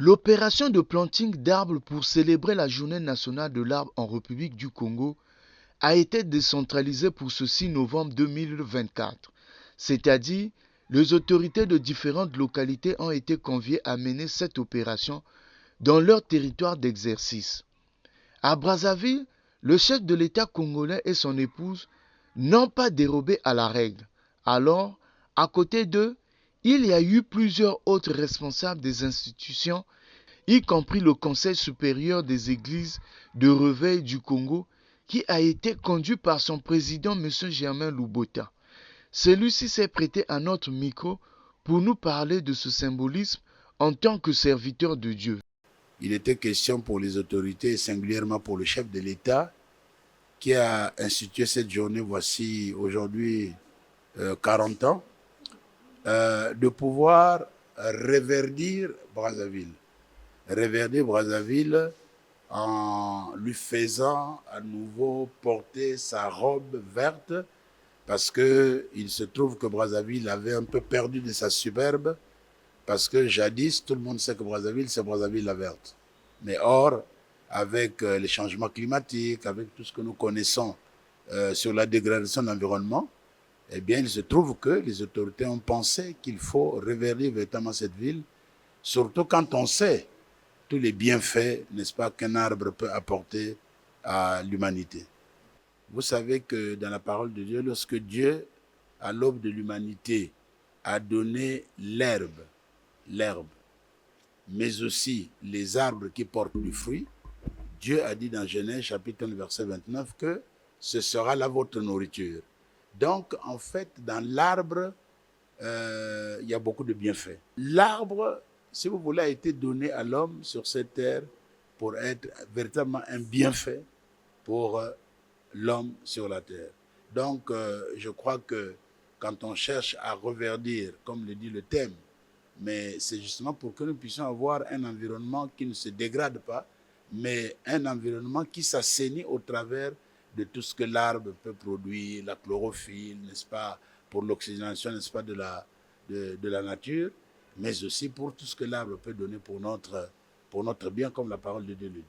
L'opération de planting d'arbres pour célébrer la journée nationale de l'arbre en République du Congo a été décentralisée pour ce 6 novembre 2024, c'est-à-dire les autorités de différentes localités ont été conviées à mener cette opération dans leur territoire d'exercice. À Brazzaville, le chef de l'État congolais et son épouse n'ont pas dérobé à la règle. Alors, à côté d'eux, il y a eu plusieurs autres responsables des institutions, y compris le Conseil supérieur des églises de réveil du Congo, qui a été conduit par son président M. Germain Lubota. Celui-ci s'est prêté à notre micro pour nous parler de ce symbolisme en tant que serviteur de Dieu. Il était question pour les autorités, et singulièrement pour le chef de l'État, qui a institué cette journée, voici aujourd'hui 40 ans, de pouvoir reverdir Brazzaville. Reverdir Brazzaville en lui faisant à nouveau porter sa robe verte, parce qu'il se trouve que Brazzaville avait un peu perdu de sa superbe, parce que jadis, tout le monde sait que Brazzaville, c'est Brazzaville la verte. Mais or, avec les changements climatiques, avec tout ce que nous connaissons sur la dégradation de l'environnement, eh bien, il se trouve que les autorités ont pensé qu'il faut reverdir véritablement cette ville, surtout quand on sait tous les bienfaits, n'est-ce pas, qu'un arbre peut apporter à l'humanité. Vous savez que dans la parole de Dieu, lorsque Dieu, à l'aube de l'humanité, a donné l'herbe, mais aussi les arbres qui portent du fruit, Dieu a dit dans Genèse chapitre 1 verset 29 que ce sera là votre nourriture. Donc en fait dans l'arbre, il y a beaucoup de bienfaits. L'arbre, si vous voulez, a été donné à l'homme sur cette terre pour être véritablement un bienfait pour l'homme sur la terre. Donc je crois que quand on cherche à reverdir, comme le dit le thème, mais c'est justement pour que nous puissions avoir un environnement qui ne se dégrade pas, mais un environnement qui s'assainit au travers de tout ce que l'arbre peut produire, la chlorophylle, n'est-ce pas, pour l'oxygénation, n'est-ce pas, de la nature, mais aussi pour tout ce que l'arbre peut donner pour notre bien, comme la parole de Dieu le dit.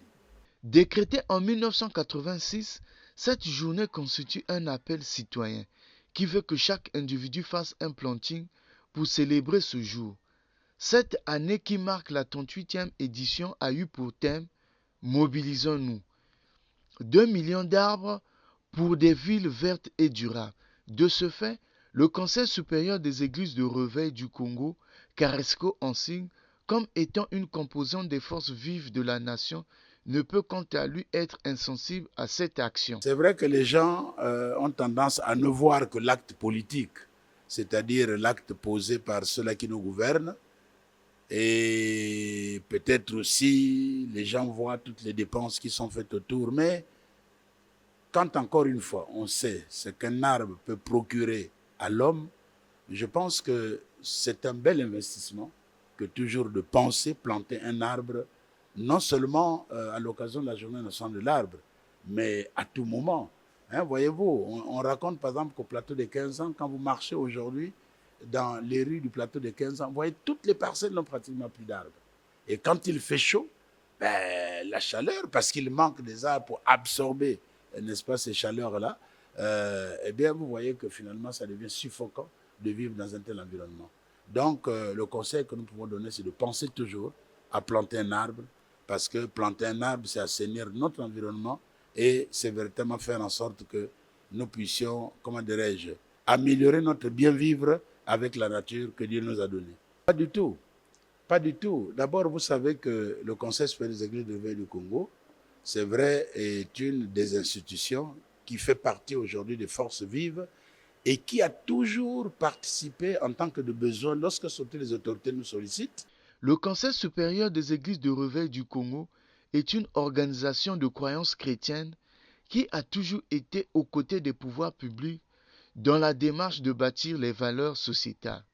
Décrétée en 1986, cette journée constitue un appel citoyen qui veut que chaque individu fasse un planting pour célébrer ce jour. Cette année qui marque la 38e édition a eu pour thème « Mobilisons-nous ». 2 millions d'arbres pour des villes vertes et durables. De ce fait, le Conseil supérieur des églises de réveil du Congo, Caresco en signe, comme étant une composante des forces vives de la nation, ne peut quant à lui être insensible à cette action. C'est vrai que les gens ont tendance à ne voir que l'acte politique, c'est-à-dire l'acte posé par ceux-là qui nous gouvernent, et peut-être aussi les gens voient toutes les dépenses qui sont faites autour, mais quand encore une fois on sait ce qu'un arbre peut procurer à l'homme, je pense que c'est un bel investissement que toujours de penser planter un arbre, non seulement à l'occasion de la journée nationale de l'arbre, mais à tout moment. Hein, voyez-vous, on raconte par exemple qu'au plateau des 15 ans, quand vous marchez aujourd'hui dans les rues du plateau des 15 ans, vous voyez, toutes les parcelles n'ont pratiquement plus d'arbres. Et quand il fait chaud, la chaleur, parce qu'il manque des arbres pour absorber, n'est-ce pas, ces chaleurs-là, eh bien, vous voyez que finalement, ça devient suffocant de vivre dans un tel environnement. Donc, le conseil que nous pouvons donner, c'est de penser toujours à planter un arbre, parce que planter un arbre, c'est assainir notre environnement et c'est véritablement faire en sorte que nous puissions, comment dirais-je, améliorer notre bien-vivre avec la nature que Dieu nous a donnée. Pas du tout. Pas du tout. D'abord, vous savez que le Conseil supérieur des églises de réveil du Congo, c'est vrai, est une des institutions qui fait partie aujourd'hui des forces vives et qui a toujours participé en tant que de besoin lorsque surtout les autorités nous sollicitent. Le Conseil supérieur des églises de réveil du Congo est une organisation de croyances chrétiennes qui a toujours été aux côtés des pouvoirs publics dans la démarche de bâtir les valeurs sociétales.